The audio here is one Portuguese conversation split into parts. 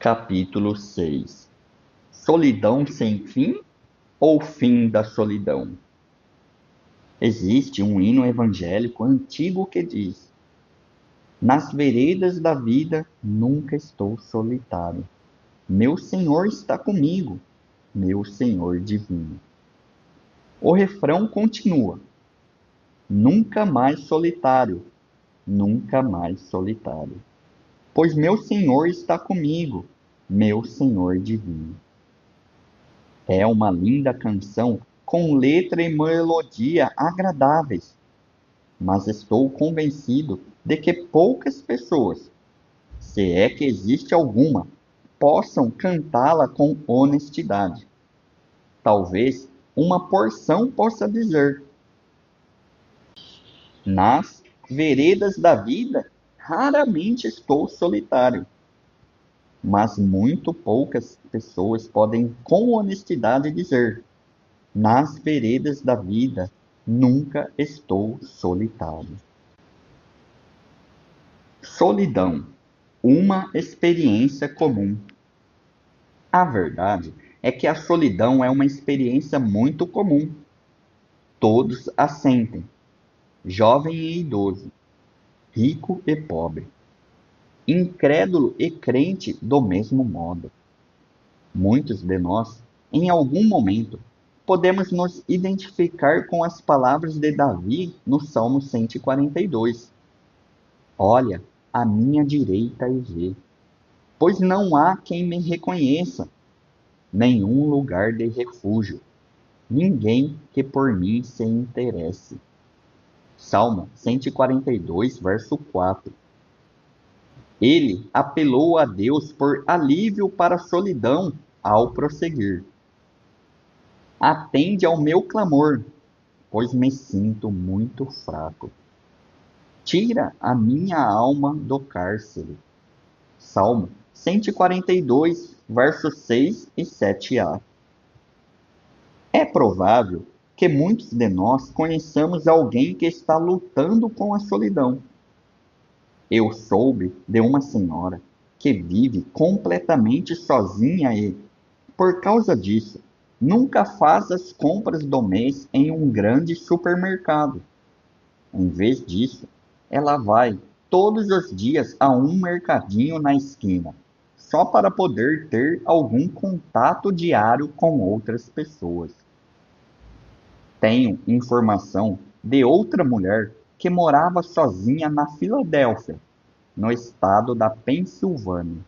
Capítulo 6. Solidão sem fim ou fim da solidão? Existe um hino evangélico antigo que diz: nas veredas da vida nunca estou solitário. Meu Senhor está comigo, meu Senhor divino. O refrão continua: nunca mais solitário, nunca mais solitário. Pois meu Senhor está comigo, meu Senhor divino. É uma linda canção com letra e melodia agradáveis, mas estou convencido de que poucas pessoas, se é que existe alguma, possam cantá-la com honestidade. Talvez uma porção possa dizer: nas veredas da vida, raramente estou solitário. Mas muito poucas pessoas podem com honestidade dizer: nas veredas da vida, nunca estou solitário. Solidão, uma experiência comum. A verdade é que a solidão é uma experiência muito comum. Todos a sentem, jovem e idoso, rico e pobre, incrédulo e crente do mesmo modo. Muitos de nós, em algum momento, podemos nos identificar com as palavras de Davi no Salmo 142. Olha à minha direita e vê, pois não há quem me reconheça, nenhum lugar de refúgio, ninguém que por mim se interesse. Salmo 142, verso 4. Ele apelou a Deus por alívio para a solidão ao prosseguir: atende ao meu clamor, pois me sinto muito fraco. Tira a minha alma do cárcere. Salmo 142, versos 6 e 7a. É provável que muitos de nós conheçamos alguém que está lutando com a solidão. Eu soube de uma senhora que vive completamente sozinha e, por causa disso, nunca faz as compras do mês em um grande supermercado. Em vez disso, ela vai todos os dias a um mercadinho na esquina, só para poder ter algum contato diário com outras pessoas. Tenho informação de outra mulher que morava sozinha na Filadélfia, no estado da Pensilvânia.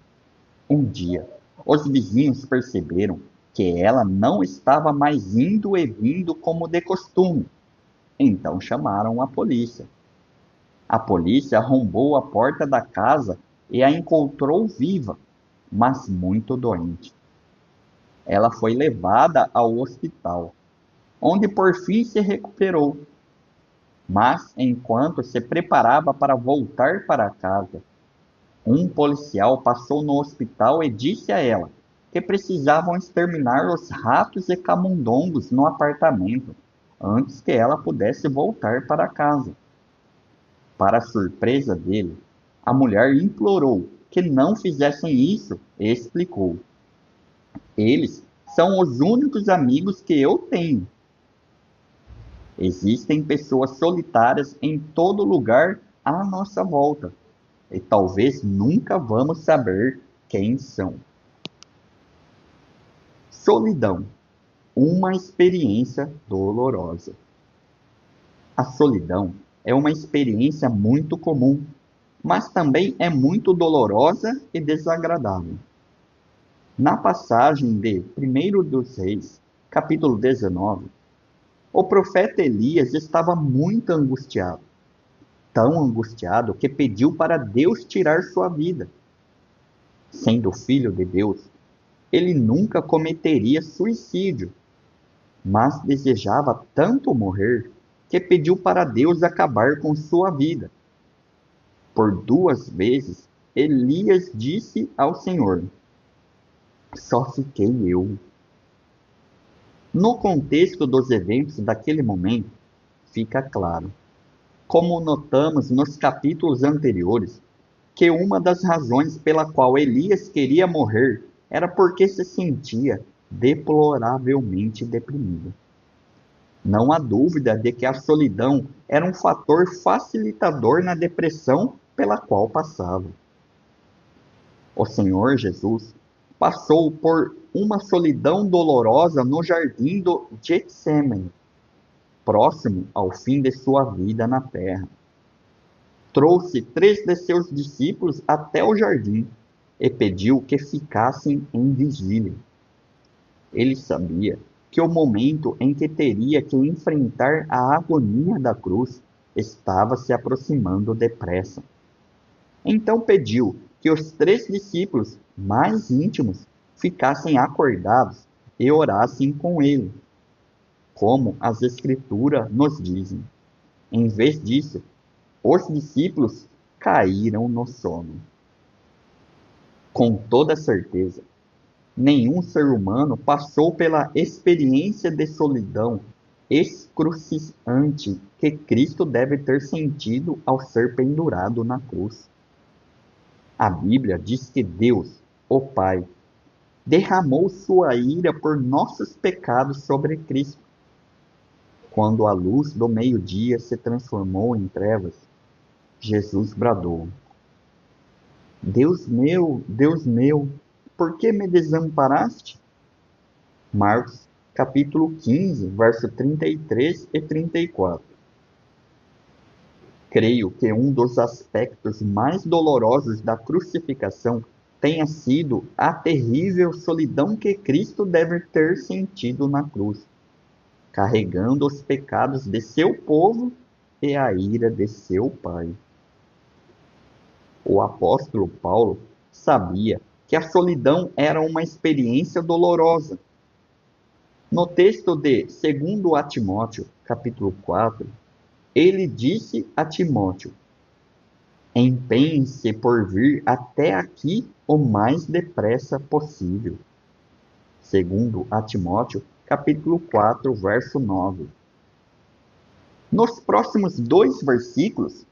Um dia, os vizinhos perceberam que ela não estava mais indo e vindo como de costume, então chamaram a polícia. A polícia arrombou a porta da casa e a encontrou viva, mas muito doente. Ela foi levada ao hospital, onde por fim se recuperou. Mas, enquanto se preparava para voltar para casa, um policial passou no hospital e disse a ela que precisavam exterminar os ratos e camundongos no apartamento antes que ela pudesse voltar para casa. Para surpresa dele, a mulher implorou que não fizessem isso e explicou: eles são os únicos amigos que eu tenho. Existem pessoas solitárias em todo lugar à nossa volta, e talvez nunca vamos saber quem são. Solidão, uma experiência dolorosa. A solidão é uma experiência muito comum, mas também é muito dolorosa e desagradável. Na passagem de 1 dos Reis, capítulo 19, o profeta Elias estava muito angustiado, tão angustiado que pediu para Deus tirar sua vida. Sendo filho de Deus, ele nunca cometeria suicídio, mas desejava tanto morrer que pediu para Deus acabar com sua vida. Por 2 vezes, Elias disse ao Senhor: só fiquei eu. No contexto dos eventos daquele momento, fica claro, como notamos nos capítulos anteriores, que uma das razões pela qual Elias queria morrer era porque se sentia deploravelmente deprimido. Não há dúvida de que a solidão era um fator facilitador na depressão pela qual passava. O Senhor Jesus passou por uma solidão dolorosa no jardim do Getsêmani, próximo ao fim de sua vida na terra. Trouxe 3 de seus discípulos até o jardim e pediu que ficassem em vigília. Ele sabia que o momento em que teria que enfrentar a agonia da cruz estava se aproximando depressa. Então pediu que os 3 discípulos mais íntimos ficassem acordados e orassem com ele, como as Escrituras nos dizem. Em vez disso, os discípulos caíram no sono. Com toda certeza, nenhum ser humano passou pela experiência de solidão excruciante que Cristo deve ter sentido ao ser pendurado na cruz. A Bíblia diz que Deus, o Pai, derramou sua ira por nossos pecados sobre Cristo. Quando a luz do meio-dia se transformou em trevas, Jesus bradou: Deus meu, por que me desamparaste? Marcos, capítulo 15, verso 33 e 34. Creio que um dos aspectos mais dolorosos da crucificação tenha sido a terrível solidão que Cristo deve ter sentido na cruz, carregando os pecados de seu povo e a ira de seu Pai. O apóstolo Paulo sabia que a solidão era uma experiência dolorosa. No texto de 2 Timóteo, capítulo 4, ele disse a Timóteo: empenhe-se por vir até aqui o mais depressa possível. 2 Timóteo, capítulo 4, verso 9. Nos próximos 2 versículos,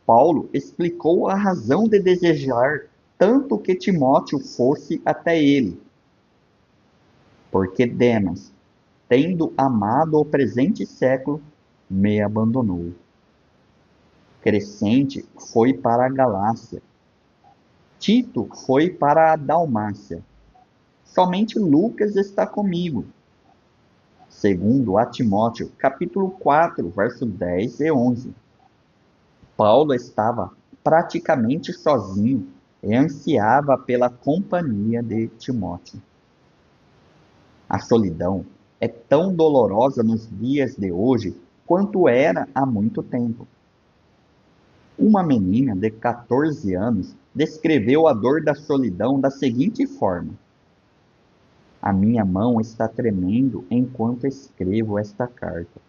Paulo explicou a razão de desejar tanto que Timóteo fosse até ele. Porque Demas, tendo amado o presente século, me abandonou. Crescente foi para a Galácia. Tito foi para a Dalmácia. Somente Lucas está comigo. 2 Timóteo, capítulo 4, verso 10 e 11. Paulo estava praticamente sozinho e ansiava pela companhia de Timóteo. A solidão é tão dolorosa nos dias de hoje quanto era há muito tempo. Uma menina de 14 anos descreveu a dor da solidão da seguinte forma: a minha mão está tremendo enquanto escrevo esta carta.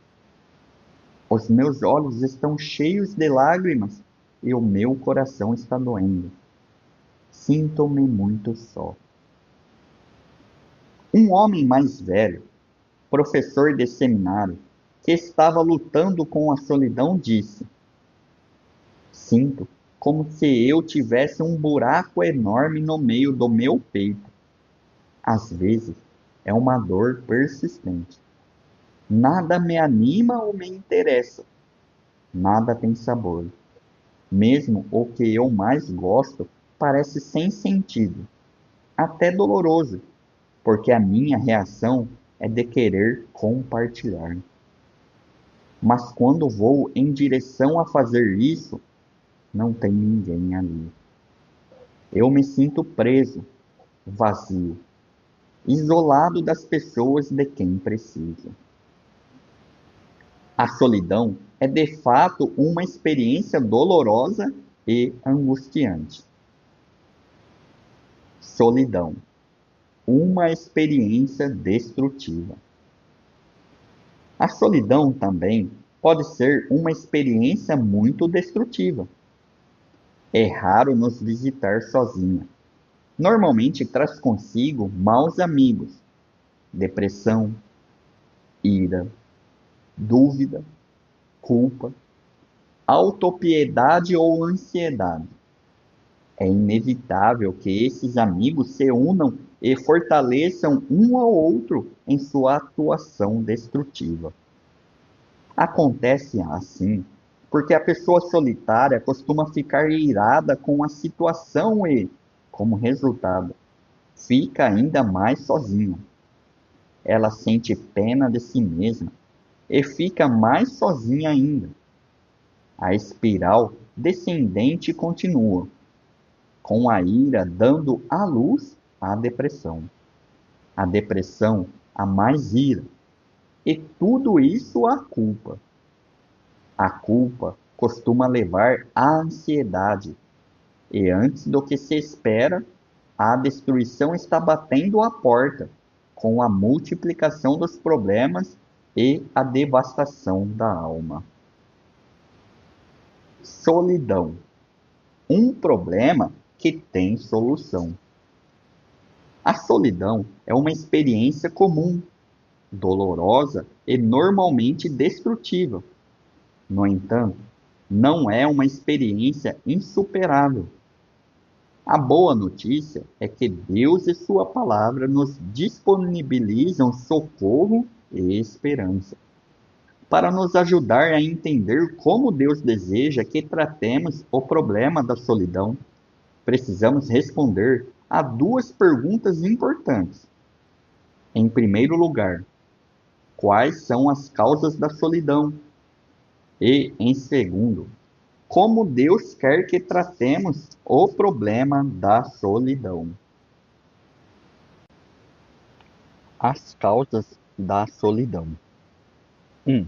Os meus olhos estão cheios de lágrimas e o meu coração está doendo. Sinto-me muito só. Um homem mais velho, professor de seminário, que estava lutando com a solidão, disse: sinto como se eu tivesse um buraco enorme no meio do meu peito. Às vezes, é uma dor persistente. Nada me anima ou me interessa. Nada tem sabor. Mesmo o que eu mais gosto parece sem sentido, até doloroso, porque a minha reação é de querer compartilhar. Mas quando vou em direção a fazer isso, não tem ninguém ali. Eu me sinto preso, vazio, isolado das pessoas de quem preciso. A solidão é de fato uma experiência dolorosa e angustiante. Solidão, uma experiência destrutiva. A solidão também pode ser uma experiência muito destrutiva. É raro nos visitar sozinha. Normalmente traz consigo maus amigos, depressão, ira, dúvida, culpa, autopiedade ou ansiedade. É inevitável que esses amigos se unam e fortaleçam um ao outro em sua atuação destrutiva. Acontece assim porque a pessoa solitária costuma ficar irada com a situação e, como resultado, fica ainda mais sozinha. Ela sente pena de si mesma e fica mais sozinha ainda. A espiral descendente continua, com a ira dando à luz à depressão. A depressão a mais ira. E tudo isso a culpa. A culpa costuma levar à ansiedade. E antes do que se espera, a destruição está batendo à porta, com a multiplicação dos problemas e a devastação da alma. Solidão. Um problema que tem solução. A solidão é uma experiência comum, dolorosa e normalmente destrutiva. No entanto, não é uma experiência insuperável. A boa notícia é que Deus e Sua palavra nos disponibilizam socorro e esperança. Para nos ajudar a entender como Deus deseja que tratemos o problema da solidão, precisamos responder a duas perguntas importantes. Em primeiro lugar, quais são as causas da solidão? E, em segundo, como Deus quer que tratemos o problema da solidão. As causas da solidão. 1.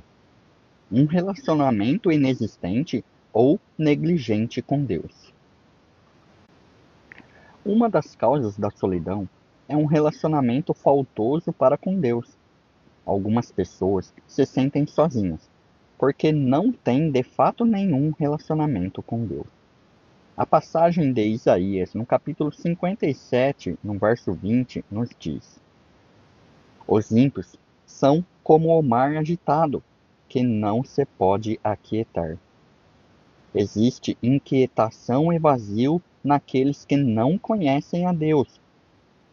Um relacionamento inexistente ou negligente com Deus. Uma das causas da solidão é um relacionamento faltoso para com Deus. Algumas pessoas se sentem sozinhas, porque não têm de fato nenhum relacionamento com Deus. A passagem de Isaías, no capítulo 57, no verso 20, nos diz: Os ímpios são como o mar agitado, que não se pode aquietar. Existe inquietação e vazio naqueles que não conhecem a Deus.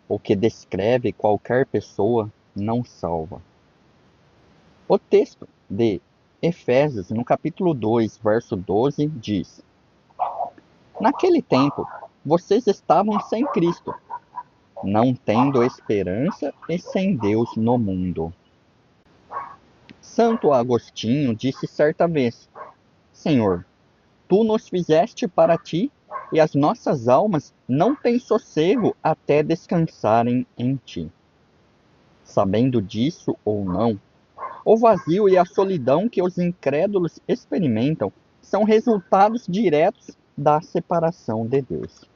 O que descreve qualquer pessoa não salva. O texto de Efésios, no capítulo 2, verso 12, diz: Naquele tempo, vocês estavam sem Cristo, não tendo esperança e sem Deus no mundo. Santo Agostinho disse certa vez: Senhor, tu nos fizeste para ti, e as nossas almas não têm sossego até descansarem em ti. Sabendo disso ou não, o vazio e a solidão que os incrédulos experimentam são resultados diretos da separação de Deus.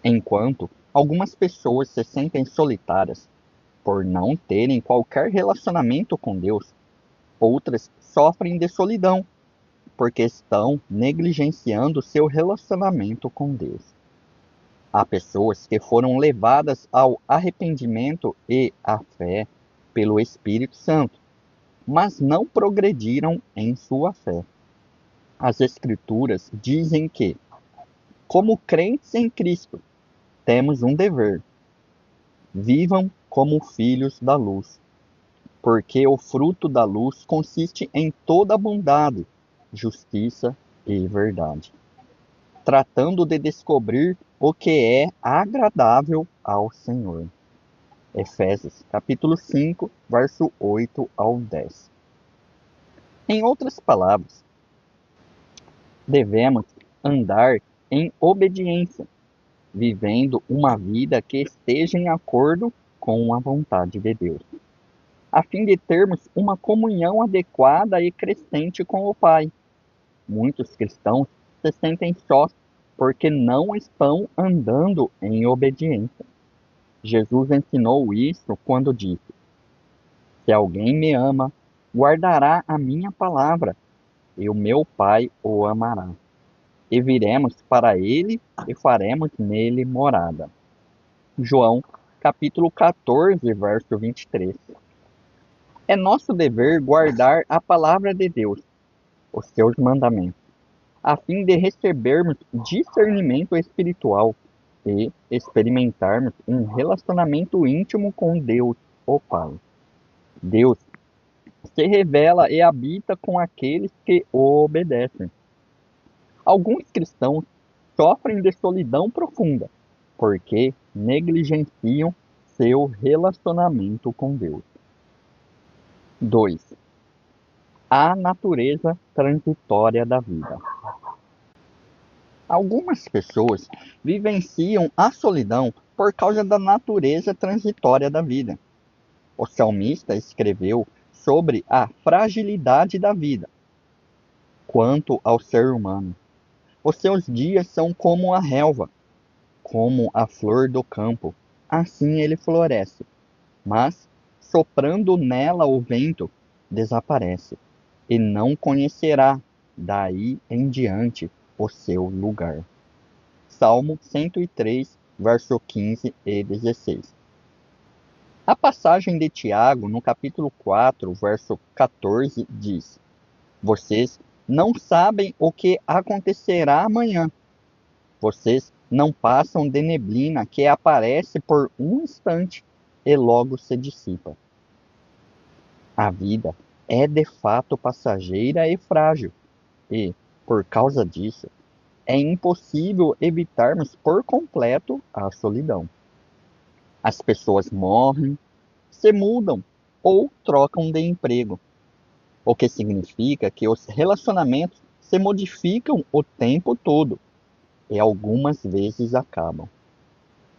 Enquanto algumas pessoas se sentem solitárias por não terem qualquer relacionamento com Deus, outras sofrem de solidão porque estão negligenciando seu relacionamento com Deus. Há pessoas que foram levadas ao arrependimento e à fé pelo Espírito Santo, mas não progrediram em sua fé. As Escrituras dizem que, como crentes em Cristo, temos um dever: vivam como filhos da luz, porque o fruto da luz consiste em toda bondade, justiça e verdade, tratando de descobrir o que é agradável ao Senhor. Efésios, capítulo 5, verso 8 ao 10. Em outras palavras, devemos andar em obediência, vivendo uma vida que esteja em acordo com a vontade de Deus, a fim de termos uma comunhão adequada e crescente com o Pai. Muitos cristãos se sentem sós porque não estão andando em obediência. Jesus ensinou isso quando disse: Se alguém me ama, guardará a minha palavra, e o meu Pai o amará. E viremos para ele e faremos nele morada. João, capítulo 14, verso 23. É nosso dever guardar a palavra de Deus, os seus mandamentos. a fim de recebermos discernimento espiritual e experimentarmos um relacionamento íntimo com Deus, o Pai. Deus se revela e habita com aqueles que o obedecem. Alguns cristãos sofrem de solidão profunda, porque negligenciam seu relacionamento com Deus. 2. A natureza transitória da vida. Algumas pessoas vivenciam a solidão por causa da natureza transitória da vida. O salmista escreveu sobre a fragilidade da vida. Quanto ao ser humano, os seus dias são como a relva, como a flor do campo, assim ele floresce, mas, soprando nela o vento, desaparece, e não conhecerá, daí em diante, o seu lugar. Salmo 103, verso 15 e 16. A passagem de Tiago, no capítulo 4, verso 14, diz: Vocês não sabem o que acontecerá amanhã. Vocês não passam de neblina que aparece por um instante e logo se dissipa. A vida é de fato passageira e frágil, e, por causa disso, é impossível evitarmos por completo a solidão. As pessoas morrem, se mudam ou trocam de emprego, o que significa que os relacionamentos se modificam o tempo todo e algumas vezes acabam.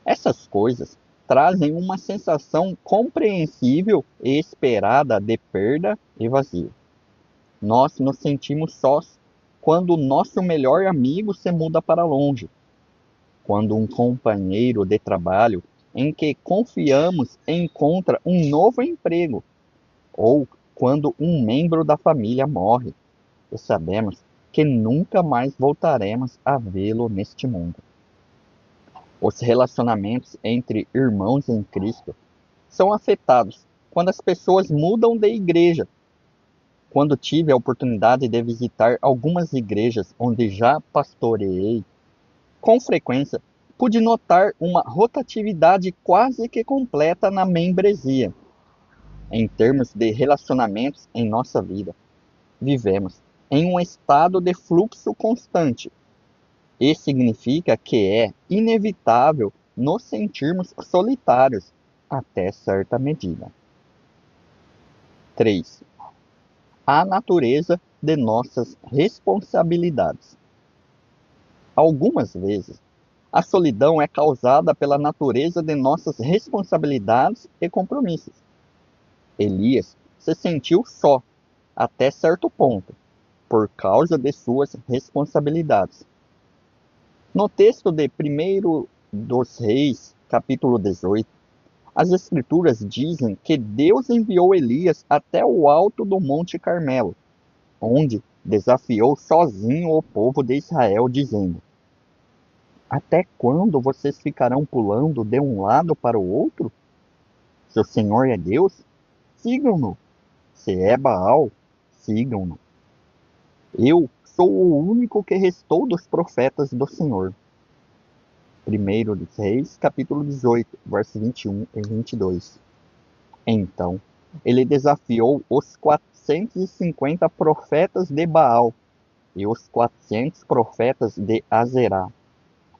Essas coisas trazem uma sensação compreensível e esperada de perda e vazio. Nós nos sentimos sós quando o nosso melhor amigo se muda para longe, quando um companheiro de trabalho em que confiamos encontra um novo emprego, ou quando um membro da família morre e sabemos que nunca mais voltaremos a vê-lo neste mundo. Os relacionamentos entre irmãos em Cristo são afetados quando as pessoas mudam de igreja. Quando tive a oportunidade de visitar algumas igrejas onde já pastoreei, com frequência pude notar uma rotatividade quase que completa na membresia. Em termos de relacionamentos em nossa vida, vivemos em um estado de fluxo constante. Isso significa que é inevitável nos sentirmos solitários até certa medida. 3. A natureza de nossas responsabilidades. Algumas vezes, a solidão é causada pela natureza de nossas responsabilidades e compromissos. Elias se sentiu só, até certo ponto, por causa de suas responsabilidades. No texto de 1 dos Reis, capítulo 18, as Escrituras dizem que Deus enviou Elias até o alto do Monte Carmelo, onde desafiou sozinho o povo de Israel, dizendo: Até quando vocês ficarão pulando de um lado para o outro? Se o Senhor é Deus, sigam-no. Se é Baal, sigam-no. Eu sou o único que restou dos profetas do Senhor. 1 dos Reis, capítulo 18, versos 21 e 22. Então, ele desafiou os 450 profetas de Baal e os 400 profetas de Azerá,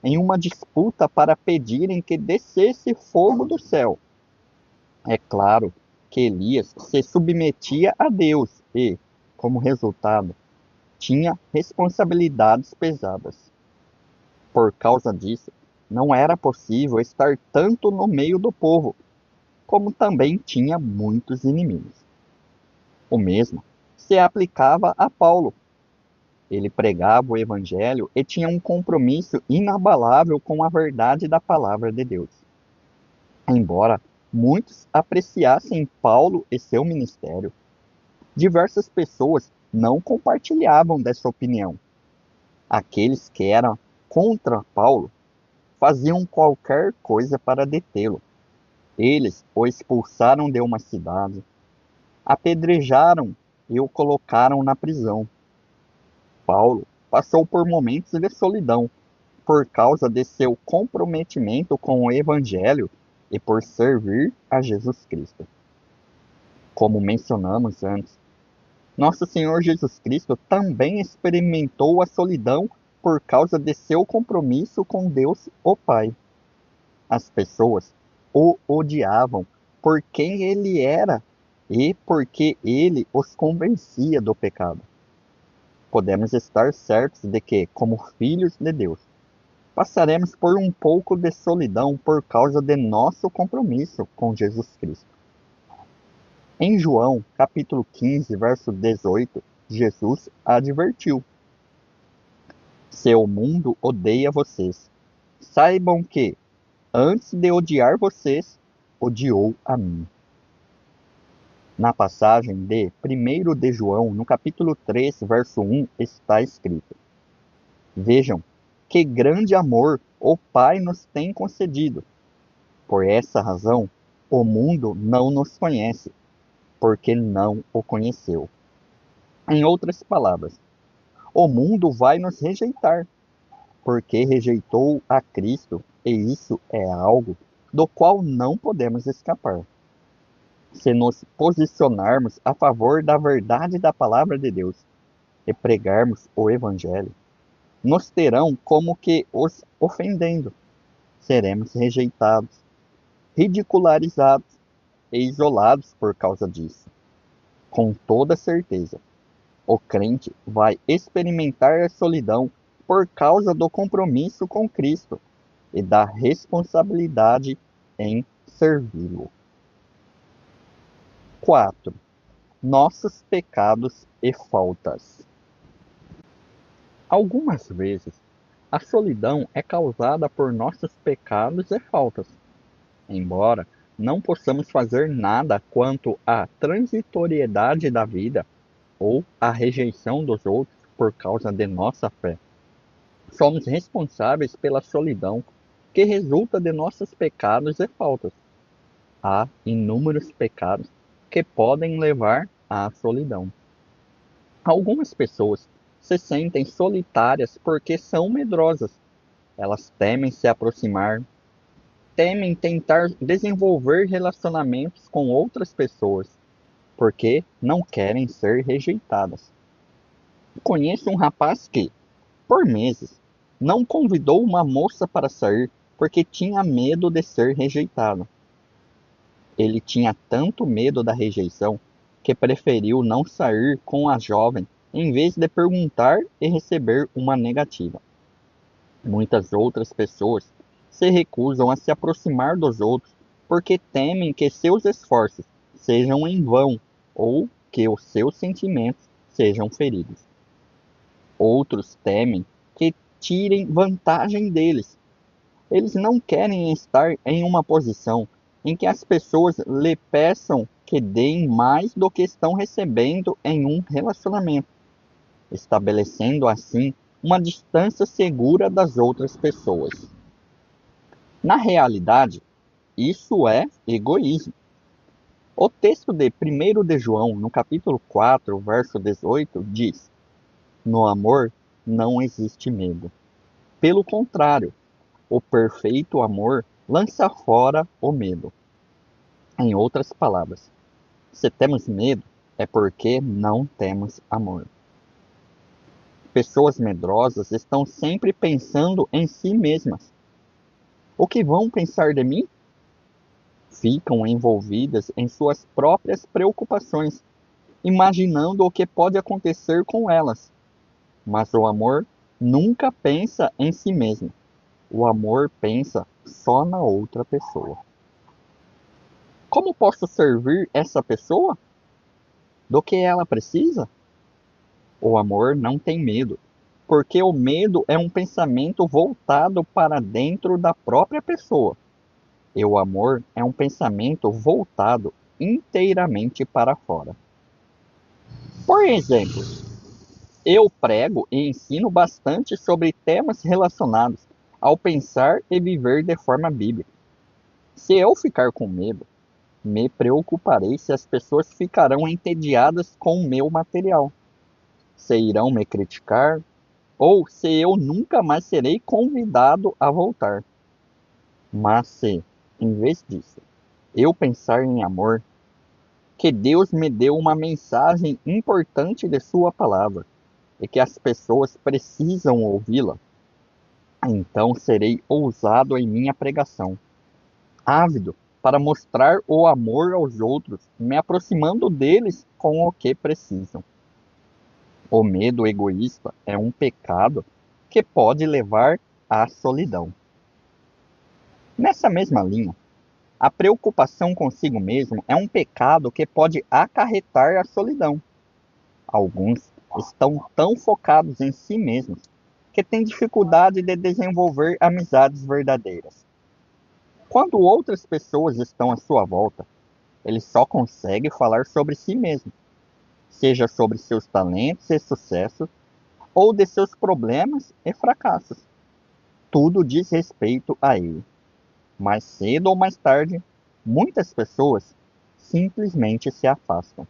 em uma disputa para pedirem que descesse fogo do céu. É claro que Elias se submetia a Deus e, como resultado, tinha responsabilidades pesadas. Por causa disso, não era possível estar tanto no meio do povo, como também tinha muitos inimigos. O mesmo se aplicava a Paulo. Ele pregava o Evangelho e tinha um compromisso inabalável com a verdade da palavra de Deus. Embora muitos apreciassem Paulo e seu ministério, diversas pessoas não compartilhavam dessa opinião. Aqueles que eram contra Paulo faziam qualquer coisa para detê-lo. Eles o expulsaram de uma cidade, apedrejaram e o colocaram na prisão. Paulo passou por momentos de solidão por causa de seu comprometimento com o Evangelho e por servir a Jesus Cristo. Como mencionamos antes, nosso Senhor Jesus Cristo também experimentou a solidão por causa de seu compromisso com Deus, o Pai. As pessoas o odiavam por quem ele era e porque ele os convencia do pecado. Podemos estar certos de que, como filhos de Deus, passaremos por um pouco de solidão por causa de nosso compromisso com Jesus Cristo. Em João, capítulo 15, verso 18, Jesus advertiu: Se o mundo odeia vocês, saibam que, antes de odiar vocês, odiou a mim. Na passagem de 1 de João, no capítulo 3, verso 1, está escrito: Vejam que grande amor o Pai nos tem concedido. Por essa razão, o mundo não nos conhece, porque não o conheceu. Em outras palavras, o mundo vai nos rejeitar, porque rejeitou a Cristo, e isso é algo do qual não podemos escapar. Se nos posicionarmos a favor da verdade da palavra de Deus e pregarmos o Evangelho, nos terão como que os ofendendo. Seremos rejeitados, ridicularizados e isolados por causa disso. Com toda certeza, o crente vai experimentar a solidão por causa do compromisso com Cristo e da responsabilidade em servi-lo. 4. Nossos pecados e faltas. Algumas vezes, a solidão é causada por nossos pecados e faltas. Embora não possamos fazer nada quanto à transitoriedade da vida ou à rejeição dos outros por causa de nossa fé, somos responsáveis pela solidão que resulta de nossos pecados e faltas. Há inúmeros pecados que podem levar à solidão. Algumas pessoas se sentem solitárias porque são medrosas. Elas temem se aproximar, temem tentar desenvolver relacionamentos com outras pessoas, porque não querem ser rejeitadas. Conheço um rapaz que, por meses, não convidou uma moça para sair porque tinha medo de ser rejeitado. Ele tinha tanto medo da rejeição que preferiu não sair com a jovem em vez de perguntar e receber uma negativa. Muitas outras pessoas se recusam a se aproximar dos outros porque temem que seus esforços sejam em vão ou que os seus sentimentos sejam feridos. Outros temem que tirem vantagem deles. Eles não querem estar em uma posição em que as pessoas lhe peçam que deem mais do que estão recebendo em um relacionamento, estabelecendo assim uma distância segura das outras pessoas. Na realidade, isso é egoísmo. O texto de 1 de João, no capítulo 4, verso 18, diz: No amor não existe medo. Pelo contrário, o perfeito amor lança fora o medo. Em outras palavras, se temos medo, é porque não temos amor. Pessoas medrosas estão sempre pensando em si mesmas. O que vão pensar de mim? Ficam envolvidas em suas próprias preocupações, imaginando o que pode acontecer com elas. Mas o amor nunca pensa em si mesmo. O amor pensa só na outra pessoa. Como posso servir essa pessoa? Do que ela precisa? O amor não tem medo, porque o medo é um pensamento voltado para dentro da própria pessoa. E o amor é um pensamento voltado inteiramente para fora. Por exemplo, eu prego e ensino bastante sobre temas relacionados ao pensar e viver de forma bíblica. Se eu ficar com medo, me preocuparei se as pessoas ficarão entediadas com o meu material, se irão me criticar ou se eu nunca mais serei convidado a voltar. Mas se, em vez disso, eu pensar em amor, que Deus me deu uma mensagem importante de Sua palavra e que as pessoas precisam ouvi-la, então serei ousado em minha pregação, ávido para mostrar o amor aos outros, me aproximando deles com o que precisam. O medo egoísta é um pecado que pode levar à solidão. Nessa mesma linha, a preocupação consigo mesmo é um pecado que pode acarretar a solidão. Alguns estão tão focados em si mesmos que têm dificuldade de desenvolver amizades verdadeiras. Quando outras pessoas estão à sua volta, ele só consegue falar sobre si mesmo, seja sobre seus talentos e sucessos, ou de seus problemas e fracassos. Tudo diz respeito a ele. Mais cedo ou mais tarde, muitas pessoas simplesmente se afastam.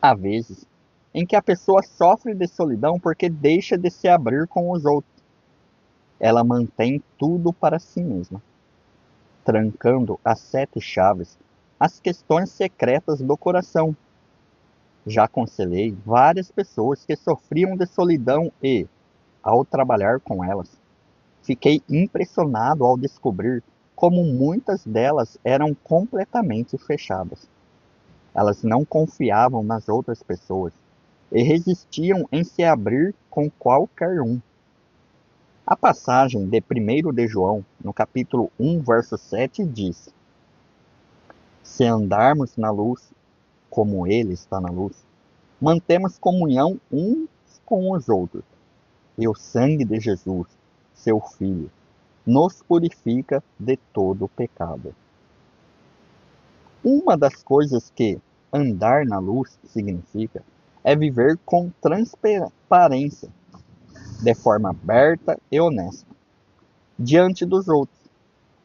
Há vezes em que a pessoa sofre de solidão porque deixa de se abrir com os outros. Ela mantém tudo para si mesma, trancando a 7 chaves as questões secretas do coração. Já aconselhei várias pessoas que sofriam de solidão e, ao trabalhar com elas, fiquei impressionado ao descobrir como muitas delas eram completamente fechadas. Elas não confiavam nas outras pessoas e resistiam em se abrir com qualquer um. A passagem de 1 de João, no capítulo 1, verso 7, diz: Se andarmos na luz, como Ele está na luz, mantemos comunhão uns com os outros, e o sangue de Jesus, seu Filho, nos purifica de todo pecado. Uma das coisas que andar na luz significa é viver com transparência, de forma aberta e honesta, diante dos outros.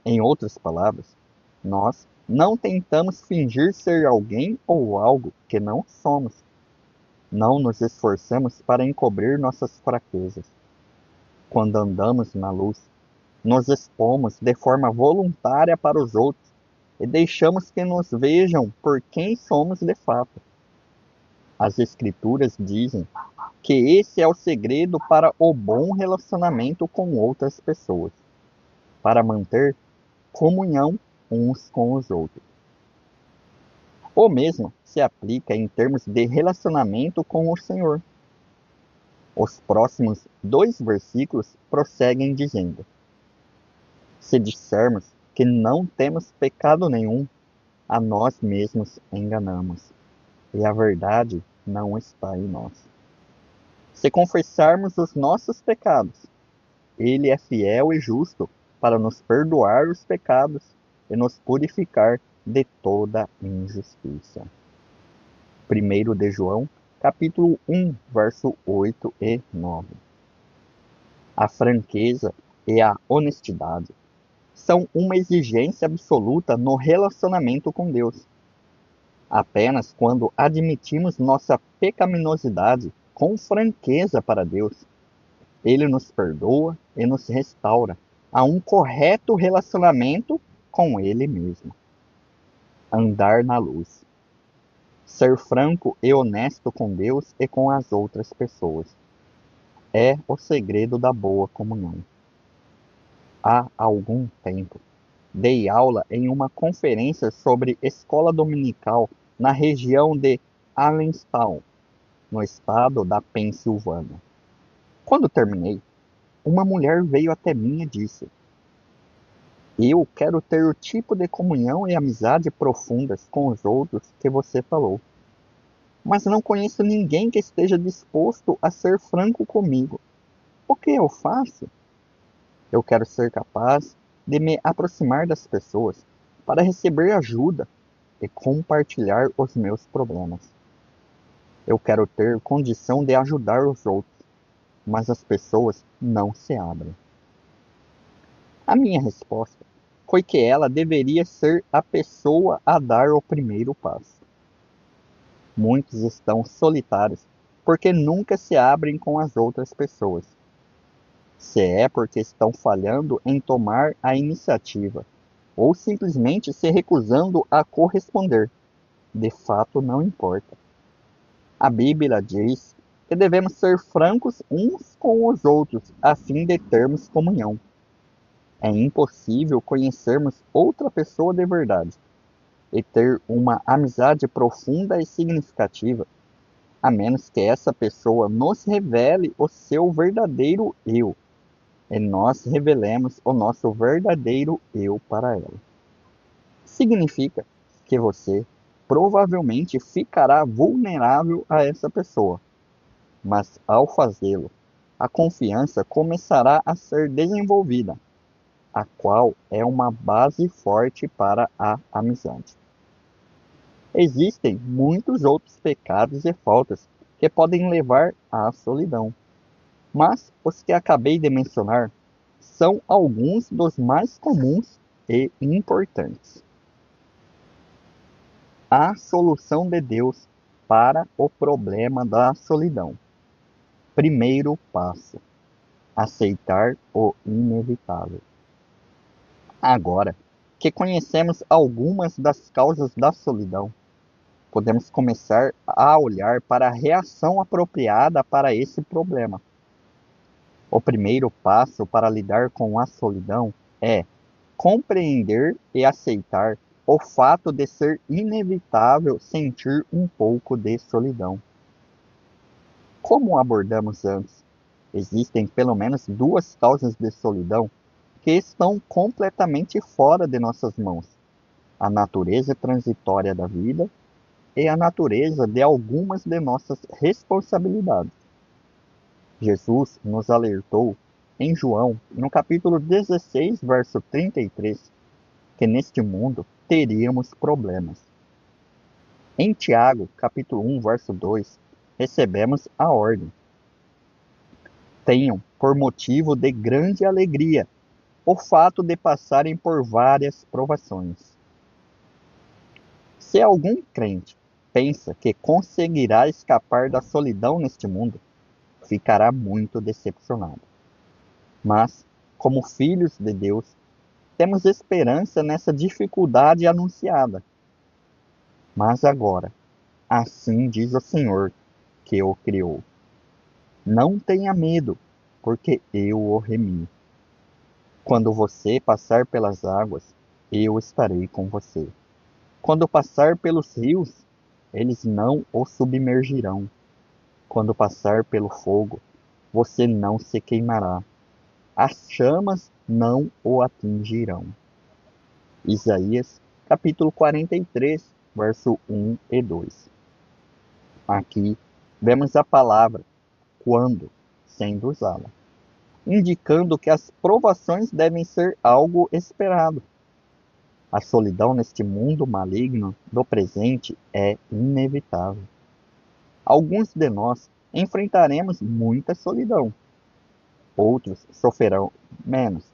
Em outras palavras, nós não tentamos fingir ser alguém ou algo que não somos. Não nos esforçamos para encobrir nossas fraquezas. Quando andamos na luz, nos expomos de forma voluntária para os outros e deixamos que nos vejam por quem somos de fato. As Escrituras dizem que esse é o segredo para o bom relacionamento com outras pessoas, para manter comunhão uns com os outros. O mesmo se aplica em termos de relacionamento com o Senhor. Os próximos 2 versículos prosseguem dizendo: Se dissermos que não temos pecado nenhum, a nós mesmos enganamos, e a verdade não está em nós. Se confessarmos os nossos pecados, Ele é fiel e justo para nos perdoar os pecados e nos purificar de toda injustiça. 1 de João, capítulo 1, verso 8 e 9. A franqueza e a honestidade são uma exigência absoluta no relacionamento com Deus. Apenas quando admitimos nossa pecaminosidade com franqueza para Deus, Ele nos perdoa e nos restaura a um correto relacionamento com Ele mesmo. Andar na luz. Ser franco e honesto com Deus e com as outras pessoas é o segredo da boa comunhão. Há algum tempo, dei aula em uma conferência sobre escola dominical na região de Allentown, no estado da Pensilvânia. Quando terminei, uma mulher veio até mim e disse: Eu quero ter o tipo de comunhão e amizade profundas com os outros que você falou, mas não conheço ninguém que esteja disposto a ser franco comigo. O que eu faço? Eu quero ser capaz de me aproximar das pessoas para receber ajuda e compartilhar os meus problemas. Eu quero ter condição de ajudar os outros, mas as pessoas não se abrem. A minha resposta foi que ela deveria ser a pessoa a dar o primeiro passo. Muitos estão solitários porque nunca se abrem com as outras pessoas. Se é porque estão falhando em tomar a iniciativa, ou simplesmente se recusando a corresponder, de fato não importa. A Bíblia diz que devemos ser francos uns com os outros, a fim de termos comunhão. É impossível conhecermos outra pessoa de verdade e ter uma amizade profunda e significativa, a menos que essa pessoa nos revele o seu verdadeiro eu e nós revelemos o nosso verdadeiro eu para ela. Significa que você provavelmente ficará vulnerável a essa pessoa, mas ao fazê-lo, a confiança começará a ser desenvolvida, a qual é uma base forte para a amizade. Existem muitos outros pecados e faltas que podem levar à solidão, mas os que acabei de mencionar são alguns dos mais comuns e importantes. A solução de Deus para o problema da solidão. Primeiro passo: aceitar o inevitável. Agora que conhecemos algumas das causas da solidão, podemos começar a olhar para a reação apropriada para esse problema. O primeiro passo para lidar com a solidão é compreender e aceitar o fato de ser inevitável sentir um pouco de solidão. Como abordamos antes, existem pelo menos duas causas de solidão que estão completamente fora de nossas mãos: a natureza transitória da vida e a natureza de algumas de nossas responsabilidades. Jesus nos alertou em João, no capítulo 16, verso 33, que neste mundo teríamos problemas. Em Tiago, capítulo 1, verso 2, recebemos a ordem: tenham por motivo de grande alegria o fato de passarem por várias provações. Se algum crente pensa que conseguirá escapar da solidão neste mundo, ficará muito decepcionado. Mas, como filhos de Deus, temos esperança nessa dificuldade anunciada. Mas agora, assim diz o Senhor que o criou: não tenha medo, porque eu o remi. Quando você passar pelas águas, eu estarei com você. Quando passar pelos rios, eles não o submergirão. Quando passar pelo fogo, você não se queimará. As chamas não o atingirão. Isaías, capítulo 43, verso 1 e 2. Aqui vemos a palavra quando sendo usada, indicando que as provações devem ser algo esperado. A solidão neste mundo maligno do presente é inevitável. Alguns de nós enfrentaremos muita solidão, outros sofrerão menos,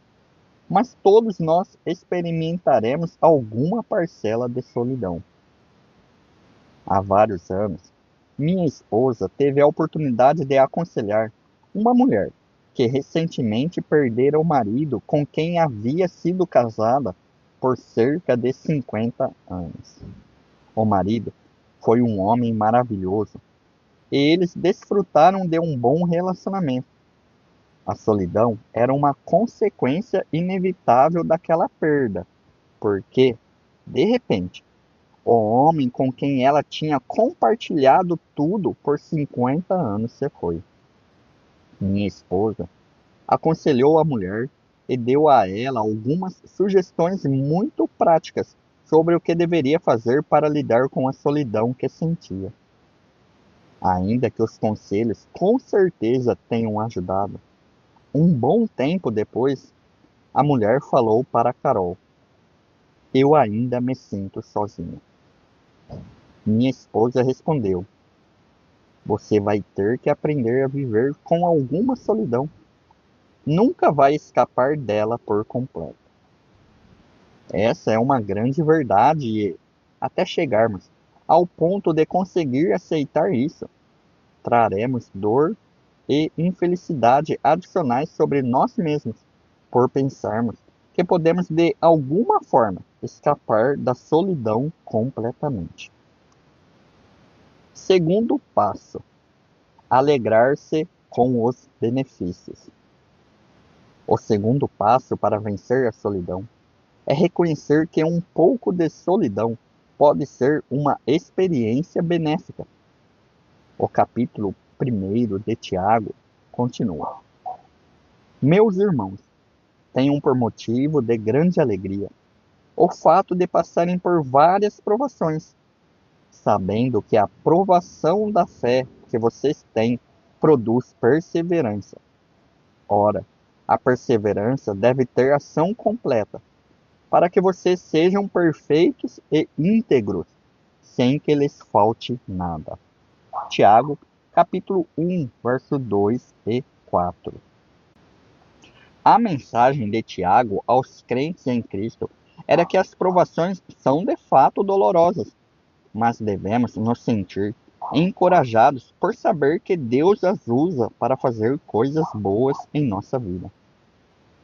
mas todos nós experimentaremos alguma parcela de solidão. Há vários anos, minha esposa teve a oportunidade de aconselhar uma mulher que recentemente perdera o marido com quem havia sido casada por cerca de 50 anos. O marido foi um homem maravilhoso e eles desfrutaram de um bom relacionamento. A solidão era uma consequência inevitável daquela perda, porque, de repente, o homem com quem ela tinha compartilhado tudo por 50 anos se foi. Minha esposa aconselhou a mulher e deu a ela algumas sugestões muito práticas sobre o que deveria fazer para lidar com a solidão que sentia. Ainda que os conselhos com certeza tenham ajudado, um bom tempo depois, a mulher falou para Carol: eu ainda me sinto sozinha. Minha esposa respondeu: você vai ter que aprender a viver com alguma solidão. Nunca vai escapar dela por completo. Essa é uma grande verdade e, até chegarmos ao ponto de conseguir aceitar isso, traremos dor e infelicidade adicionais sobre nós mesmos, por pensarmos que podemos de alguma forma escapar da solidão completamente. Segundo passo: alegrar-se com os benefícios. O segundo passo para vencer a solidão é reconhecer que um pouco de solidão pode ser uma experiência benéfica. O capítulo 1 de Tiago continua: Meus irmãos, tenham por motivo de grande alegria o fato de passarem por várias provações, sabendo que a provação da fé que vocês têm produz perseverança. Ora, a perseverança deve ter ação completa, para que vocês sejam perfeitos e íntegros, sem que lhes falte nada. Tiago, capítulo 1, verso 2 e 4. A mensagem de Tiago aos crentes em Cristo era que as provações são de fato dolorosas, mas devemos nos sentir encorajados por saber que Deus as usa para fazer coisas boas em nossa vida.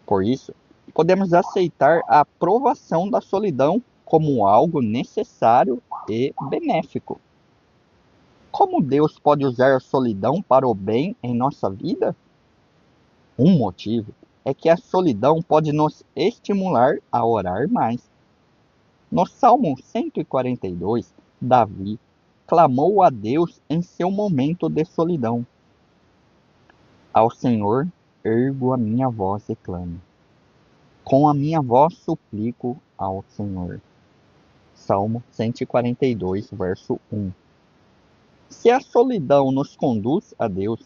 Por isso, podemos aceitar a provação da solidão como algo necessário e benéfico. Como Deus pode usar a solidão para o bem em nossa vida? Um motivo é que a solidão pode nos estimular a orar mais. No Salmo 142, Davi clamou a Deus em seu momento de solidão. Ao Senhor ergo a minha voz e clamo. Com a minha voz suplico ao Senhor. Salmo 142, verso 1. Se a solidão nos conduz a Deus,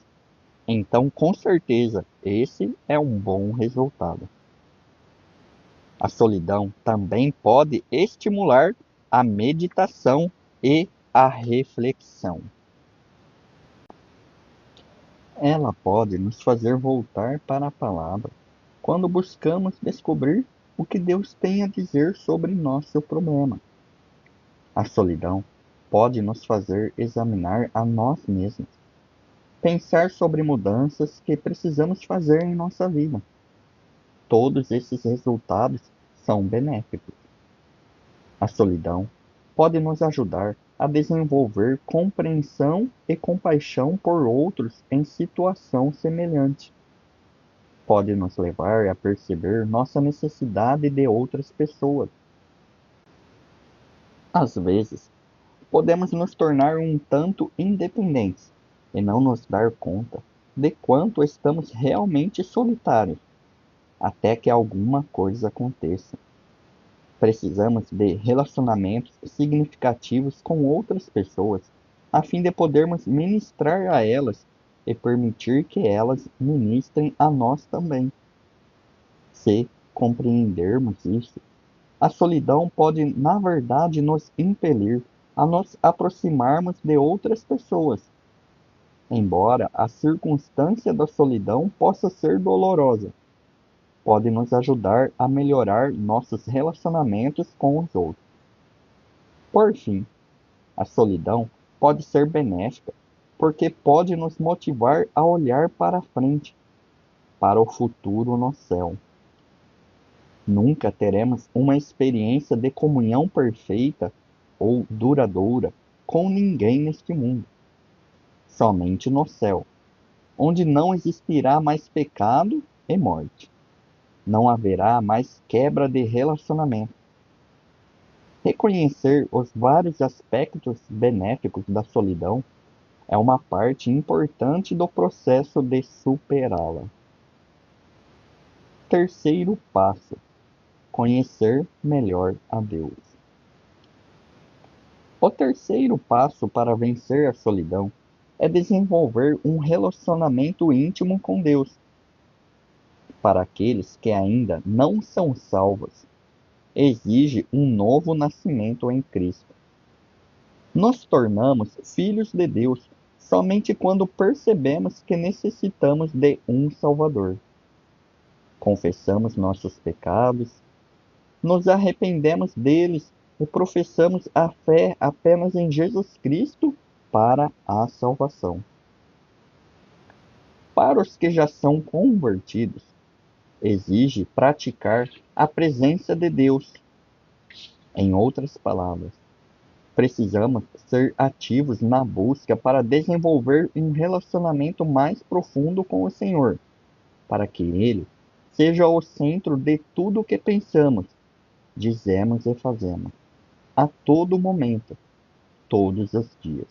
então com certeza esse é um bom resultado. A solidão também pode estimular a meditação e a reflexão. Ela pode nos fazer voltar para a palavra quando buscamos descobrir o que Deus tem a dizer sobre nosso problema. A solidão pode nos fazer examinar a nós mesmos, pensar sobre mudanças que precisamos fazer em nossa vida. Todos esses resultados são benéficos. A solidão pode nos ajudar a desenvolver compreensão e compaixão por outros em situação semelhante. Pode nos levar a perceber nossa necessidade de outras pessoas. Às vezes, podemos nos tornar um tanto independentes e não nos dar conta de quanto estamos realmente solitários, até que alguma coisa aconteça. Precisamos de relacionamentos significativos com outras pessoas, a fim de podermos ministrar a elas e permitir que elas ministrem a nós também. Se compreendermos isso, a solidão pode, na verdade, nos impelir a nos aproximarmos de outras pessoas. Embora a circunstância da solidão possa ser dolorosa, pode nos ajudar a melhorar nossos relacionamentos com os outros. Por fim, a solidão pode ser benéfica, porque pode nos motivar a olhar para frente, para o futuro no céu. Nunca teremos uma experiência de comunhão perfeita ou duradoura com ninguém neste mundo. Somente no céu, onde não existirá mais pecado e morte. Não haverá mais quebra de relacionamento. Reconhecer os vários aspectos benéficos da solidão é uma parte importante do processo de superá-la. Terceiro passo: conhecer melhor a Deus. O terceiro passo para vencer a solidão é desenvolver um relacionamento íntimo com Deus. Para aqueles que ainda não são salvos, exige um novo nascimento em Cristo. Nos tornamos filhos de Deus somente quando percebemos que necessitamos de um Salvador. Confessamos nossos pecados, nos arrependemos deles e professamos a fé apenas em Jesus Cristo para a salvação. Para os que já são convertidos, exige praticar a presença de Deus. Em outras palavras, precisamos ser ativos na busca para desenvolver um relacionamento mais profundo com o Senhor, para que Ele seja o centro de tudo o que pensamos, dizemos e fazemos, a todo momento, todos os dias.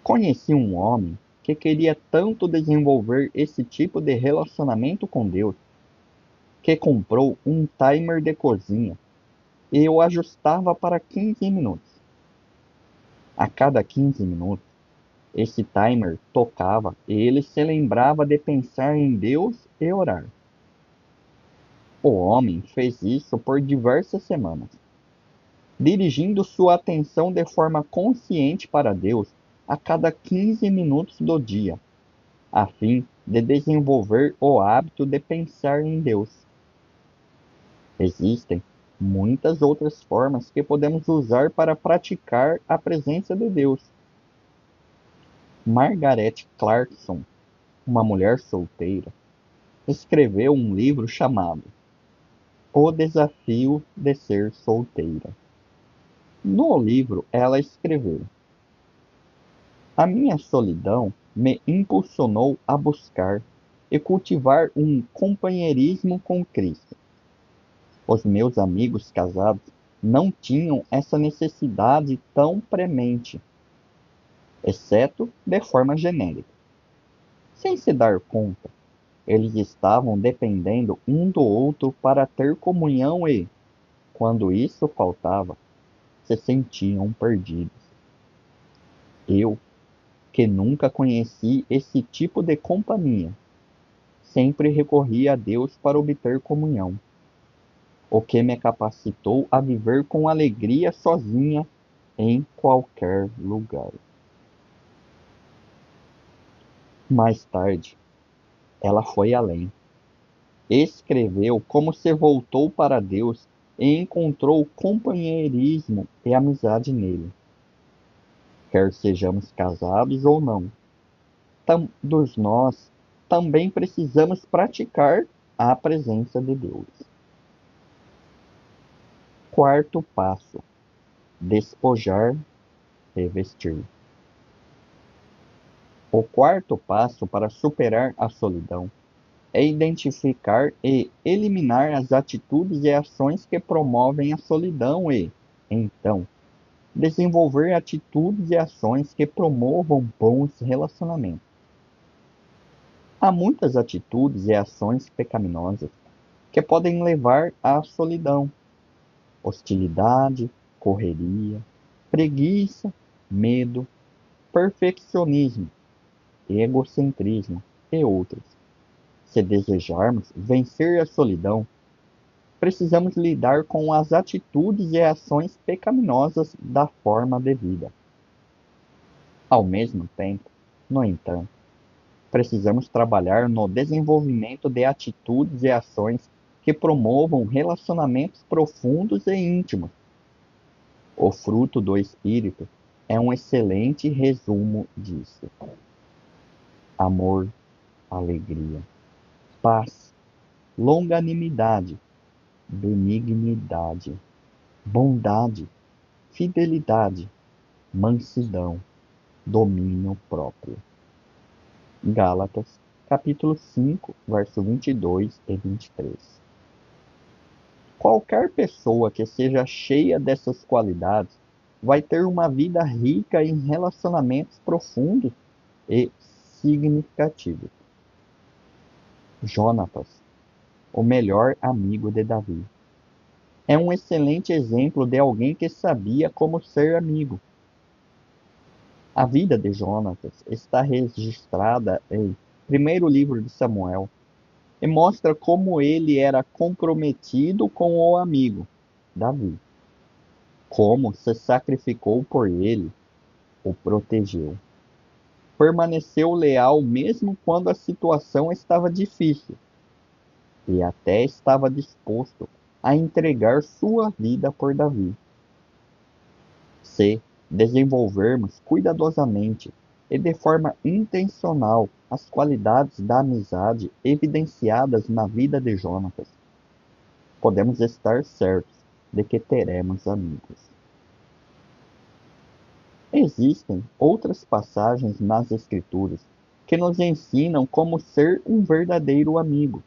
Conheci um homem que queria tanto desenvolver esse tipo de relacionamento com Deus, que comprou um timer de cozinha e eu ajustava para 15 minutos. A cada 15 minutos, esse timer tocava e ele se lembrava de pensar em Deus e orar. O homem fez isso por diversas semanas, dirigindo sua atenção de forma consciente para Deus a cada 15 minutos do dia, a fim de desenvolver o hábito de pensar em Deus. Existem muitas outras formas que podemos usar para praticar a presença de Deus. Margaret Clarkson, uma mulher solteira, escreveu um livro chamado O Desafio de Ser Solteira. No livro, ela escreveu: A minha solidão me impulsionou a buscar e cultivar um companheirismo com Cristo. Os meus amigos casados não tinham essa necessidade tão premente, exceto de forma genérica. Sem se dar conta, eles estavam dependendo um do outro para ter comunhão e, quando isso faltava, se sentiam perdidos. Eu, que nunca conheci esse tipo de companhia, sempre recorri a Deus para obter comunhão, o que me capacitou a viver com alegria sozinha em qualquer lugar. Mais tarde, ela foi além. Escreveu como se voltou para Deus e encontrou companheirismo e amizade nele. Quer sejamos casados ou não, todos nós também precisamos praticar a presença de Deus. Quarto passo: despojar, revestir. O quarto passo para superar a solidão é identificar e eliminar as atitudes e ações que promovem a solidão e, então, desenvolver atitudes e ações que promovam bons relacionamentos. Há muitas atitudes e ações pecaminosas que podem levar à solidão: hostilidade, correria, preguiça, medo, perfeccionismo, egocentrismo e outras. Se desejarmos vencer a solidão, precisamos lidar com as atitudes e ações pecaminosas da forma de vida. Ao mesmo tempo, no entanto, precisamos trabalhar no desenvolvimento de atitudes e ações que promovam relacionamentos profundos e íntimos. O fruto do Espírito é um excelente resumo disso: amor, alegria, paz, longanimidade, benignidade, bondade, fidelidade, mansidão, domínio próprio. Gálatas, capítulo 5, verso 22 e 23. Qualquer pessoa que seja cheia dessas qualidades vai ter uma vida rica em relacionamentos profundos e significativos. Jonatas, o melhor amigo de Davi, é um excelente exemplo de alguém que sabia como ser amigo. A vida de Jonatas está registrada em primeiro livro de Samuel e mostra como ele era comprometido com o amigo, Davi, como se sacrificou por ele, o protegeu. Permaneceu leal mesmo quando a situação estava difícil e até estava disposto a entregar sua vida por Davi. Se desenvolvermos cuidadosamente e de forma intencional as qualidades da amizade evidenciadas na vida de Jonatas, podemos estar certos de que teremos amigos. Existem outras passagens nas Escrituras que nos ensinam como ser um verdadeiro amigo.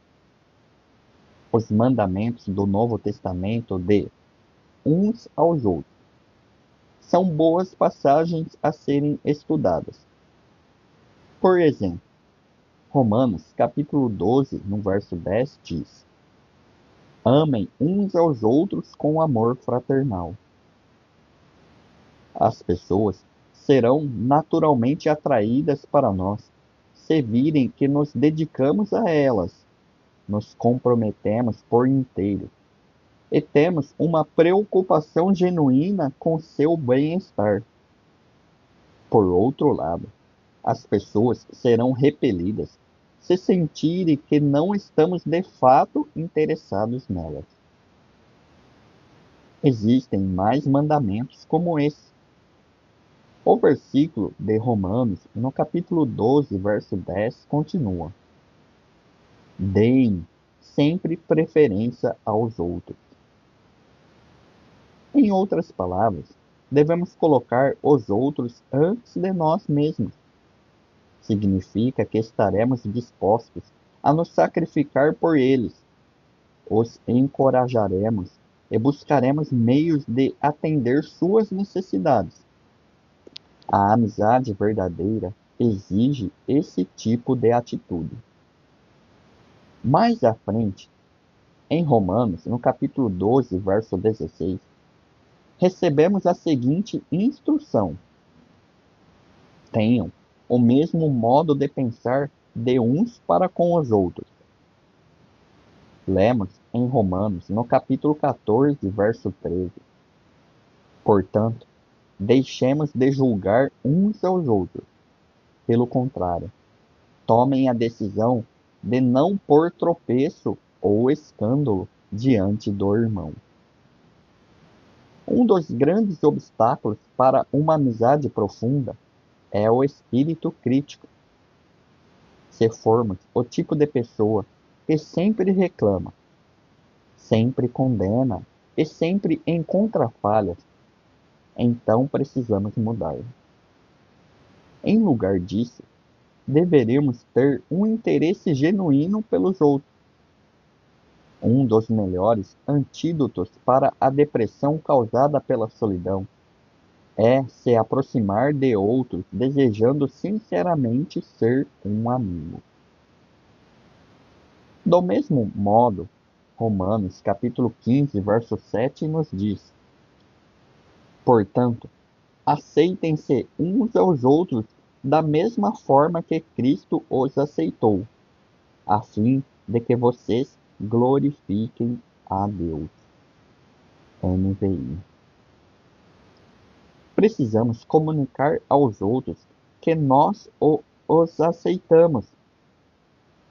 Os mandamentos do Novo Testamento de uns aos outros são boas passagens a serem estudadas. Por exemplo, Romanos capítulo 12, no verso 10 diz: Amem uns aos outros com amor fraternal. As pessoas serão naturalmente atraídas para nós se virem que nos dedicamos a elas, nos comprometemos por inteiro e temos uma preocupação genuína com seu bem-estar. Por outro lado, as pessoas serão repelidas se sentirem que não estamos de fato interessados nelas. Existem mais mandamentos como esse. O versículo de Romanos, no capítulo 12, verso 10, continua: Deem sempre preferência aos outros. Em outras palavras, devemos colocar os outros antes de nós mesmos. Significa que estaremos dispostos a nos sacrificar por eles, os encorajaremos e buscaremos meios de atender suas necessidades. A amizade verdadeira exige esse tipo de atitude. Mais à frente, em Romanos, no capítulo 12, verso 16, recebemos a seguinte instrução: Tenham o mesmo modo de pensar de uns para com os outros. Lemos em Romanos, no capítulo 14, verso 13: Portanto, deixemos de julgar uns aos outros. Pelo contrário, tomem a decisão de não pôr tropeço ou escândalo diante do irmão. Um dos grandes obstáculos para uma amizade profunda é o espírito crítico. Se formos o tipo de pessoa que sempre reclama, sempre condena e sempre encontra falhas, então precisamos mudar. Em lugar disso, deveríamos ter um interesse genuíno pelos outros. Um dos melhores antídotos para a depressão causada pela solidão é se aproximar de outros desejando sinceramente ser um amigo. Do mesmo modo, Romanos capítulo 15, verso 7 nos diz: Portanto, aceitem-se uns aos outros da mesma forma que Cristo os aceitou, a fim de que vocês glorifiquem a Deus. NVI. Precisamos comunicar aos outros que nós os aceitamos.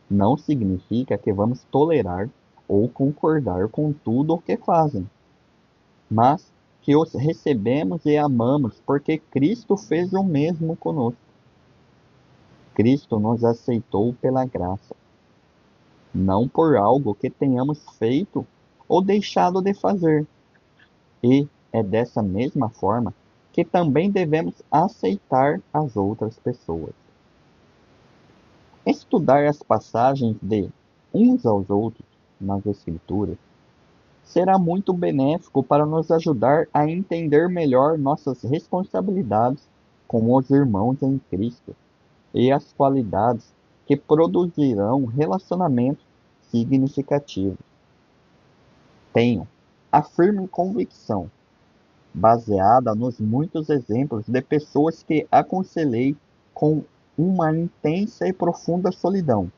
Não significa que vamos tolerar ou concordar com tudo o que fazem, mas que os recebemos e amamos porque Cristo fez o mesmo conosco. Cristo nos aceitou pela graça, não por algo que tenhamos feito ou deixado de fazer. E é dessa mesma forma que também devemos aceitar as outras pessoas. Estudar as passagens de uns aos outros nas Escrituras será muito benéfico para nos ajudar a entender melhor nossas responsabilidades com os irmãos em Cristo e as qualidades que produzirão relacionamentos significativos. Tenho a firme convicção, baseada nos muitos exemplos de pessoas que aconselhei com uma intensa e profunda solidão,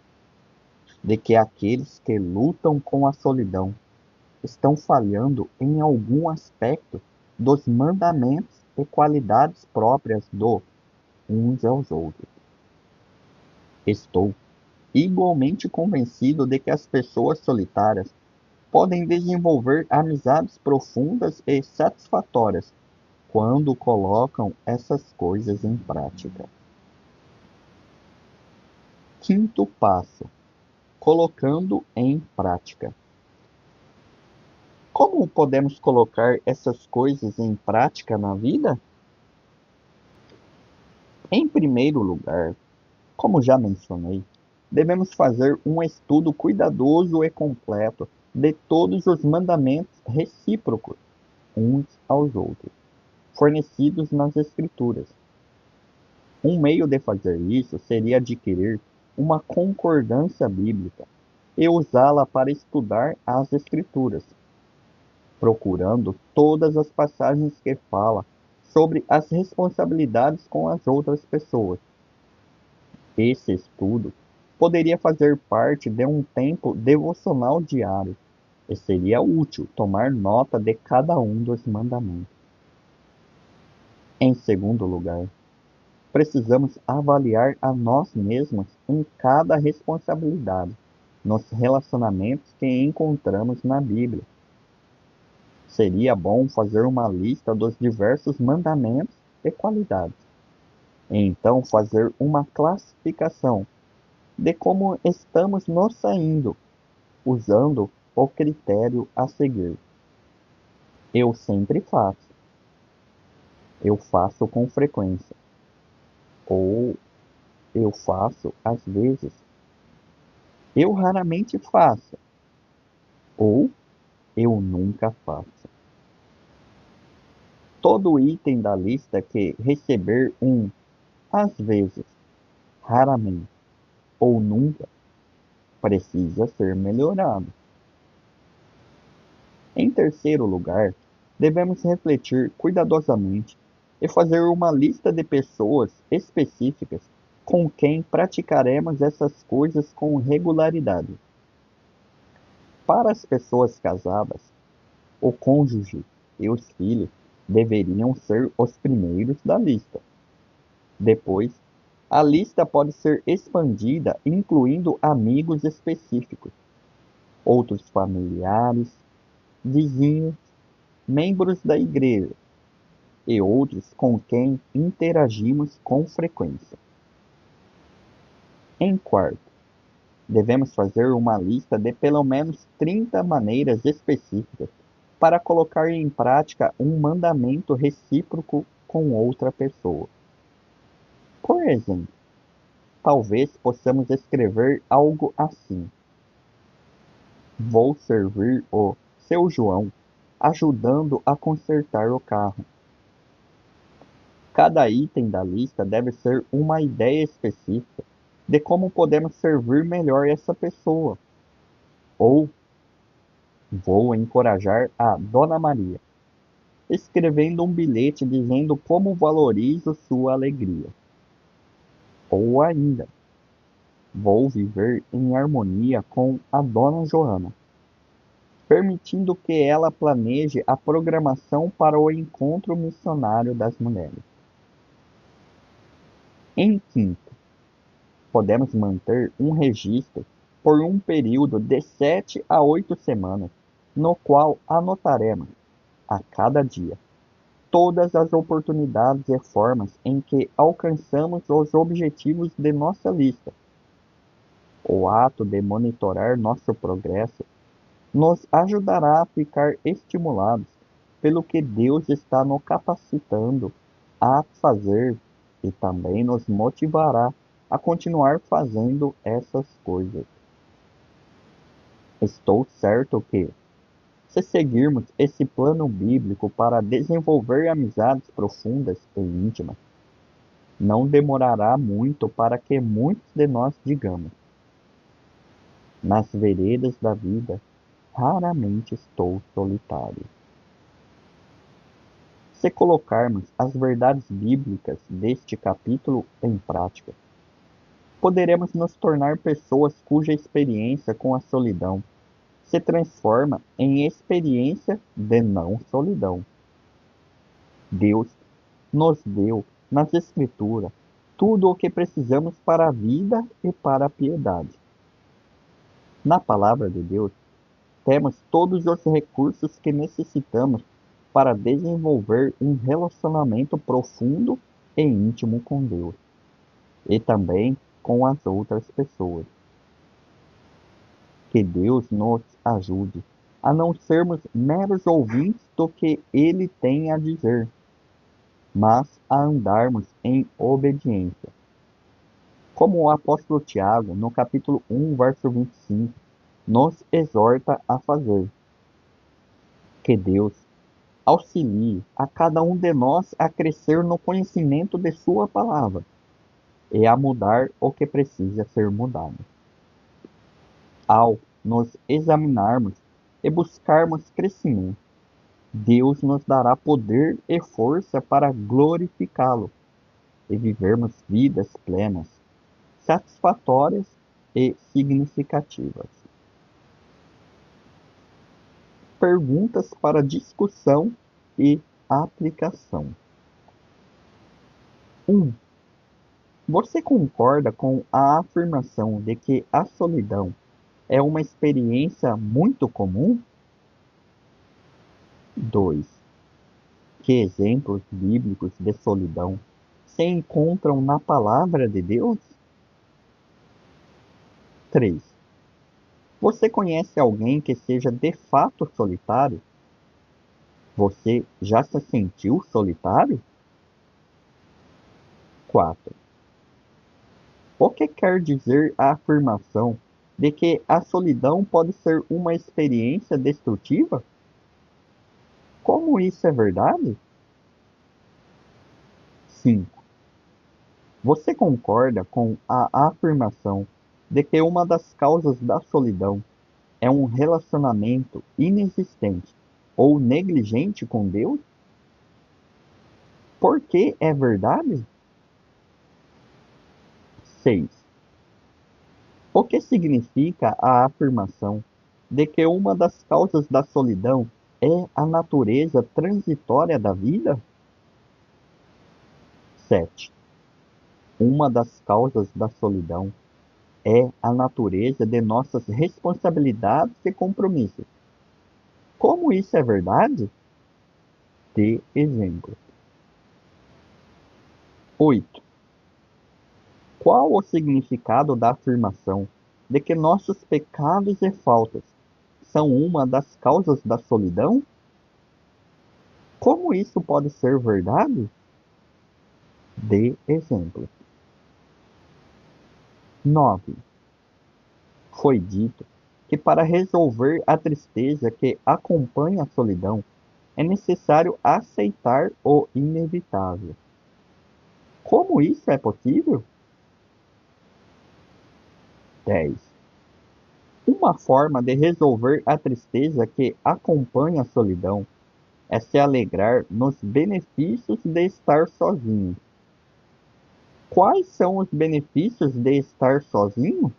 de que aqueles que lutam com a solidão estão falhando em algum aspecto dos mandamentos e qualidades próprias do uns aos outros. Estou igualmente convencido de que as pessoas solitárias podem desenvolver amizades profundas e satisfatórias quando colocam essas coisas em prática. Quinto passo: colocando em prática. Como podemos colocar essas coisas em prática na vida? Em primeiro lugar, como já mencionei, devemos fazer um estudo cuidadoso e completo de todos os mandamentos recíprocos uns aos outros, fornecidos nas Escrituras. Um meio de fazer isso seria adquirir uma concordância bíblica e usá-la para estudar as Escrituras, procurando todas as passagens que falam sobre as responsabilidades com as outras pessoas. Esse estudo poderia fazer parte de um tempo devocional diário e seria útil tomar nota de cada um dos mandamentos. Em segundo lugar, precisamos avaliar a nós mesmos em cada responsabilidade, nos relacionamentos que encontramos na Bíblia. Seria bom fazer uma lista dos diversos mandamentos e qualidades, e então fazer uma classificação de como estamos nos saindo, usando o critério a seguir. Eu sempre faço. Eu faço com frequência. Ou eu faço às vezes. Eu raramente faço. Ou eu nunca faço. Todo item da lista que receber um às vezes, raramente ou nunca precisa ser melhorado. Em terceiro lugar, devemos refletir cuidadosamente e fazer uma lista de pessoas específicas com quem praticaremos essas coisas com regularidade. Para as pessoas casadas, o cônjuge e os filhos deveriam ser os primeiros da lista. Depois, a lista pode ser expandida incluindo amigos específicos, outros familiares, vizinhos, membros da igreja e outros com quem interagimos com frequência. Em quarto, devemos fazer uma lista de pelo menos 30 maneiras específicas para colocar em prática um mandamento recíproco com outra pessoa. Por exemplo, talvez possamos escrever algo assim: vou servir o seu João, ajudando a consertar o carro. Cada item da lista deve ser uma ideia específica de como podemos servir melhor essa pessoa. Ou vou encorajar a Dona Maria, escrevendo um bilhete dizendo como valorizo sua alegria. Ou ainda, vou viver em harmonia com a Dona Joana, permitindo que ela planeje a programação para o encontro missionário das mulheres. Em quinto, podemos manter um registro por um período de 7 a 8 semanas, no qual anotaremos, a cada dia, todas as oportunidades e formas em que alcançamos os objetivos de nossa lista. O ato de monitorar nosso progresso nos ajudará a ficar estimulados pelo que Deus está nos capacitando a fazer e também nos motivará a continuar fazendo essas coisas. Estou certo que, se seguirmos esse plano bíblico para desenvolver amizades profundas e íntimas, não demorará muito para que muitos de nós digamos: nas veredas da vida, raramente estou solitário. Se colocarmos as verdades bíblicas deste capítulo em prática, poderemos nos tornar pessoas cuja experiência com a solidão se transforma em experiência de não solidão. Deus nos deu nas Escrituras tudo o que precisamos para a vida e para a piedade. Na palavra de Deus, temos todos os recursos que necessitamos para desenvolver um relacionamento profundo e íntimo com Deus. E também com as outras pessoas. Que Deus nos ajude a não sermos meros ouvintes do que Ele tem a dizer, mas a andarmos em obediência. Como o apóstolo Tiago, no capítulo 1, verso 25, nos exorta a fazer. Que Deus auxilie a cada um de nós a crescer no conhecimento de Sua palavra e a mudar o que precisa ser mudado. Ao nos examinarmos e buscarmos crescimento, Deus nos dará poder e força para glorificá-lo e vivermos vidas plenas, satisfatórias e significativas. Perguntas para discussão e aplicação. 1. Você concorda com a afirmação de que a solidão é uma experiência muito comum? 2. Que exemplos bíblicos de solidão se encontram na palavra de Deus? 3. Você conhece alguém que seja de fato solitário? Você já se sentiu solitário? 4. O que quer dizer a afirmação de que a solidão pode ser uma experiência destrutiva? Como isso é verdade? 5. Você concorda com a afirmação de que uma das causas da solidão é um relacionamento inexistente ou negligente com Deus? Por que é verdade? 6. O que significa a afirmação de que uma das causas da solidão é a natureza transitória da vida? 7. Uma das causas da solidão é a natureza de nossas responsabilidades e compromissos. Como isso é verdade? Dê exemplo. 8. Qual o significado da afirmação de que nossos pecados e faltas são uma das causas da solidão? Como isso pode ser verdade? Dê exemplo. 9. Foi dito que para resolver a tristeza que acompanha a solidão, é necessário aceitar o inevitável. Como isso é possível? 10. Uma forma de resolver a tristeza que acompanha a solidão é se alegrar nos benefícios de estar sozinho. Quais são os benefícios de estar sozinho?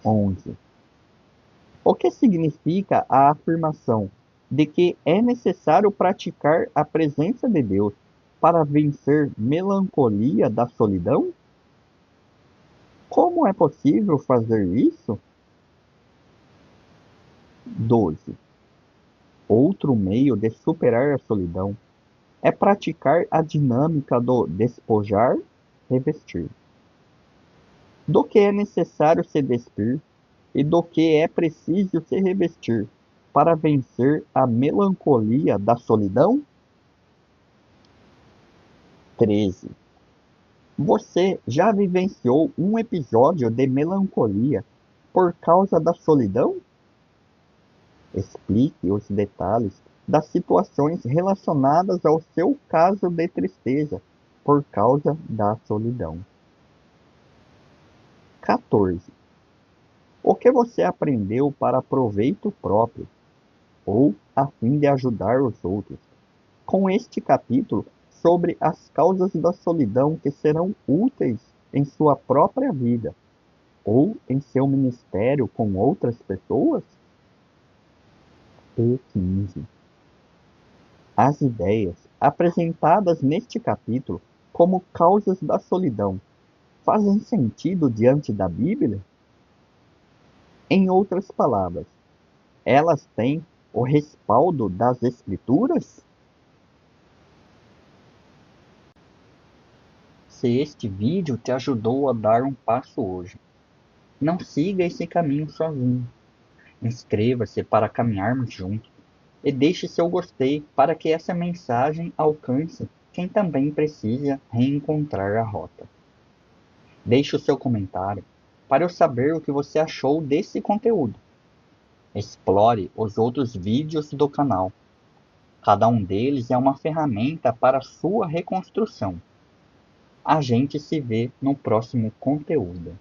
11. O que significa a afirmação de que é necessário praticar a presença de Deus para vencer melancolia da solidão? Como é possível fazer isso? 12. Outro meio de superar a solidão é praticar a dinâmica do despojar, revestir. Do que é necessário se despir e do que é preciso se revestir para vencer a melancolia da solidão? 13. Você já vivenciou um episódio de melancolia por causa da solidão? Explique os detalhes das situações relacionadas ao seu caso de tristeza por causa da solidão. 14. O que você aprendeu para proveito próprio ou a fim de ajudar os outros com este capítulo sobre as causas da solidão que serão úteis em sua própria vida ou em seu ministério com outras pessoas? E 15. As ideias apresentadas neste capítulo como causas da solidão fazem sentido diante da Bíblia? Em outras palavras, elas têm o respaldo das Escrituras? se este vídeo te ajudou a dar um passo hoje. Não siga esse caminho sozinho. Inscreva-se para caminharmos juntos e deixe seu gostei para que essa mensagem alcance quem também precisa reencontrar a rota. Deixe o seu comentário para eu saber o que você achou desse conteúdo. Explore os outros vídeos do canal. Cada um deles é uma ferramenta para sua reconstrução. A gente se vê no próximo conteúdo.